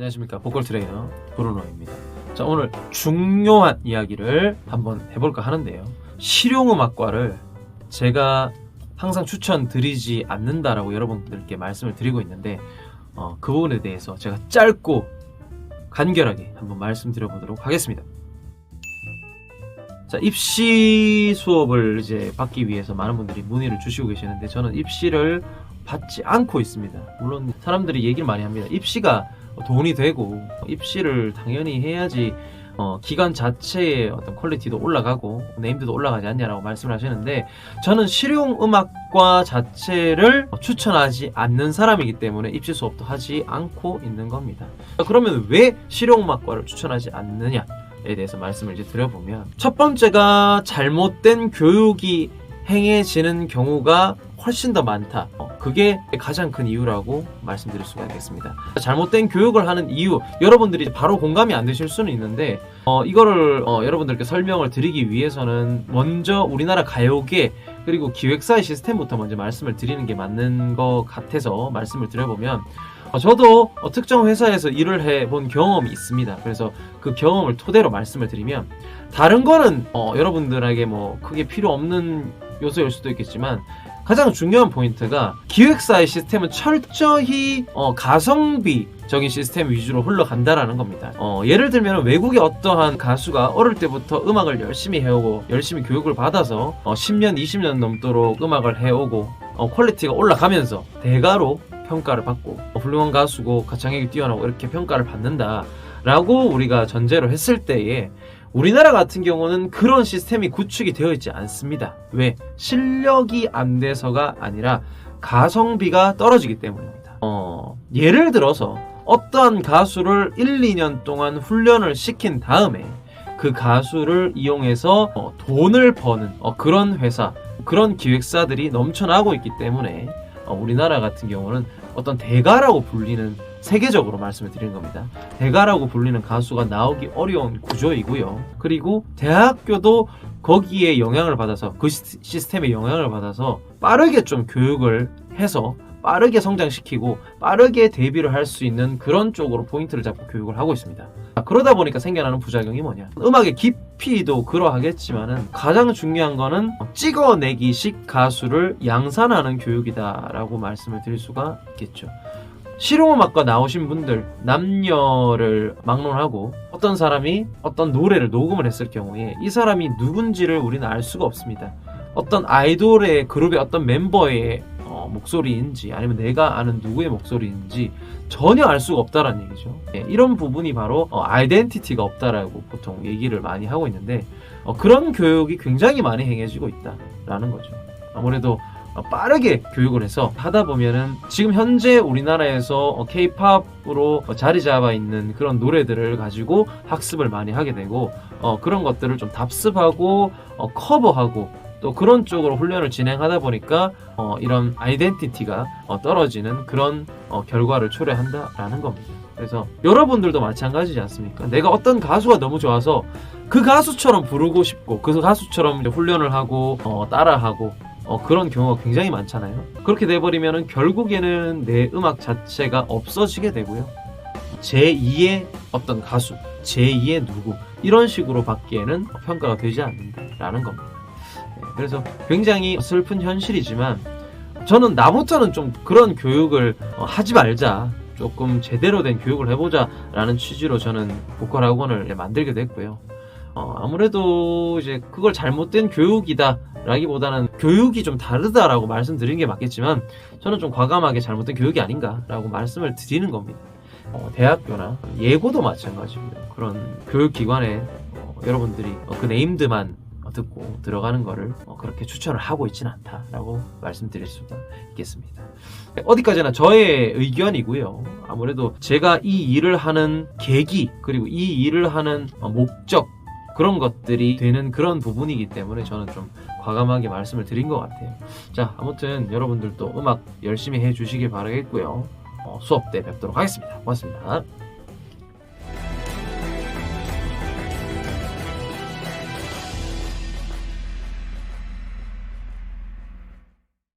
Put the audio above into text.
안녕하십니까, 보컬 트레이너 브루노입니다. 자, 오늘 중요한 이야기를 한번 해볼까 하는데요. 실용음악과를 제가 항상 추천드리지 않는다라고 여러분들께 말씀을 드리고 있는데 그 부분에 대해서 제가 짧고 간결하게 한번 말씀드려보도록 하겠습니다. 자, 입시 수업을 이제 받기 위해서 많은 분들이 문의를 주시고 계시는데 저는 입시를 받지 않고 있습니다. 물론 사람들이 얘기를 많이 합니다. 입시가 돈이 되고 입시를 당연히 해야지 기관 자체의 어떤 퀄리티도 올라가고 네임드도 올라가지 않냐라고 말씀을 하시는데, 저는 실용음악과 자체를 추천하지 않는 사람이기 때문에 입시 수업도 하지 않고 있는 겁니다. 그러면 왜 실용음악과를 추천하지 않느냐에 대해서 말씀을 이제 드려보면, 첫 번째가 잘못된 교육이 행해지는 경우가 훨씬 더 많다. 그게 가장 큰 이유라고 말씀드릴 수가 있겠습니다. 잘못된 교육을 하는 이유, 여러분들이 바로 공감이 안 되실 수는 있는데 이거를 여러분들께 설명을 드리기 위해서는 먼저 우리나라 가요계 그리고 기획사의 시스템부터 먼저 말씀을 드리는 게 맞는 것 같아서 말씀을 드려보면, 저도 특정 회사에서 일을 해본 경험이 있습니다. 그래서 그 경험을 토대로 말씀을 드리면, 다른 거는 여러분들에게 뭐 크게 필요 없는 요소일 수도 있겠지만 가장 중요한 포인트가 기획사의 시스템은 철저히 가성비적인 시스템 위주로 흘러간다라는 겁니다. 예를 들면 외국의 어떠한 가수가 어릴 때부터 음악을 열심히 해오고 열심히 교육을 받아서 10년, 20년 넘도록 음악을 해오고 퀄리티가 올라가면서 대가로 평가를 받고 훌륭한 가수고 가창력이 뛰어나고 이렇게 평가를 받는다라고 우리가 전제로 했을 때에, 우리나라 같은 경우는 그런 시스템이 구축이 되어 있지 않습니다. 왜? 실력이 안 돼서가 아니라 가성비가 떨어지기 때문입니다. 예를 들어서 어떠한 가수를 1, 2년 동안 훈련을 시킨 다음에 그 가수를 이용해서 돈을 버는 그런 회사, 그런 기획사들이 넘쳐나고 있기 때문에 우리나라 같은 경우는 어떤 대가라고 불리는, 세계적으로 말씀을 드리는 겁니다. 대가라고 불리는 가수가 나오기 어려운 구조이고요. 그리고 대학교도 거기에 영향을 받아서, 그 시스템에 영향을 받아서 빠르게 좀 교육을 해서 빠르게 성장시키고 빠르게 데뷔를 할 수 있는 그런 쪽으로 포인트를 잡고 교육을 하고 있습니다. 그러다 보니까 생겨나는 부작용이 뭐냐, 음악의 깊이도 그러하겠지만은 가장 중요한 거는 찍어내기식 가수를 양산하는 교육이다라고 말씀을 드릴 수가 있겠죠. 실용음악과 나오신 분들, 남녀를 막론하고 어떤 사람이 어떤 노래를 녹음을 했을 경우에 이 사람이 누군지를 우리는 알 수가 없습니다. 어떤 아이돌의 그룹의 어떤 멤버의 목소리인지 아니면 내가 아는 누구의 목소리인지 전혀 알 수가 없다라는 얘기죠. 이런 부분이 바로 아이덴티티가 없다라고 보통 얘기를 많이 하고 있는데, 그런 교육이 굉장히 많이 행해지고 있다라는 거죠. 아무래도 빠르게 교육을 해서 하다 보면은 지금 현재 우리나라에서 K-팝으로 자리 잡아 있는 그런 노래들을 가지고 학습을 많이 하게 되고 그런 것들을 좀 답습하고 커버하고 또 그런 쪽으로 훈련을 진행하다 보니까 이런 아이덴티티가 떨어지는 그런 결과를 초래한다라는 겁니다. 그래서 여러분들도 마찬가지지 않습니까? 내가 어떤 가수가 너무 좋아서 그 가수처럼 부르고 싶고 그 가수처럼 훈련을 하고 따라하고 그런 경우가 굉장히 많잖아요. 그렇게 돼버리면 결국에는 내 음악 자체가 없어지게 되고요. 제2의 어떤 가수, 제2의 누구, 이런 식으로 받기에는 평가가 되지 않는다라는 겁니다. 그래서 굉장히 슬픈 현실이지만 저는 나부터는 좀 그런 교육을 하지 말자, 조금 제대로 된 교육을 해보자 라는 취지로 저는 보컬 학원을 만들게 됐고요. 아무래도 이제 그걸 잘못된 교육이다 라기보다는 교육이 좀 다르다라고 말씀드리는 게 맞겠지만, 저는 좀 과감하게 잘못된 교육이 아닌가 라고 말씀을 드리는 겁니다. 대학교나 예고도 마찬가지고요. 그런 교육기관에 여러분들이 그 네임드만 듣고 들어가는 거를 그렇게 추천을 하고 있지는 않다라고 말씀드릴 수가 있겠습니다. 어디까지나 저의 의견이고요. 아무래도 제가 이 일을 하는 계기, 그리고 이 일을 하는 목적, 그런 것들이 되는 그런 부분이기 때문에 저는 좀 과감하게 말씀을 드린 것 같아요. 자, 아무튼 여러분들도 음악 열심히 해주시길 바라겠고요. 수업 때 뵙도록 하겠습니다. 고맙습니다.